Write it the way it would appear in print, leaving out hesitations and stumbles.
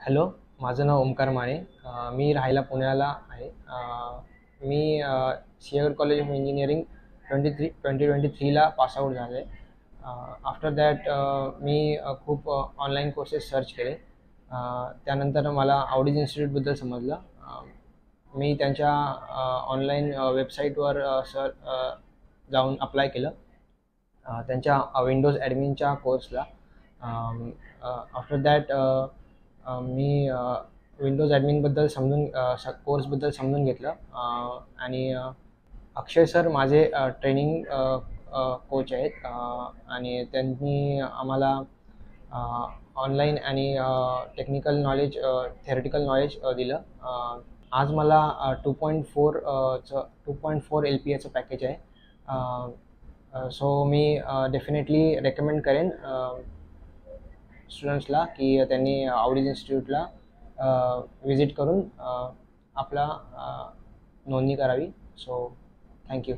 Hello, माझं नाव ओमकार माने. मी राहायला पुण्याला आहे. मी सिंहगड कॉलेज ऑफ इंजिनिअरिंग 2023ला पासआउट झालो आहे. आफ्टर दॅट मी खूप ऑनलाईन कोर्सेस सर्च केले. त्यानंतर मला आवडीज इन्स्टिट्यूटबद्दल समजलं. मी त्यांच्या ऑनलाईन वेबसाईटवर जाऊन अप्लाय केलं त्यांच्या विंडोज ॲडमिनच्या कोर्सला. आफ्टर दॅट मी विंडोज ॲडमिनबद्दल कोर्सबद्दल समजून घेतलं. आणि अक्षय सर माझे ट्रेनिंग कोच आहेत. आणि त्यांनी आम्हाला ऑनलाईन आणि टेक्निकल नॉलेज, थेरटिकल नॉलेज दिलं. आज मला 2.4 LPAचं पॅकेज आहे. सो मी डेफिनेटली रेकमेंड करेन स्टुडंट्सला की त्यांनी आवडीज इन्स्टिट्यूटला विजिट करून आपला नोंदणी करावी. So thank you.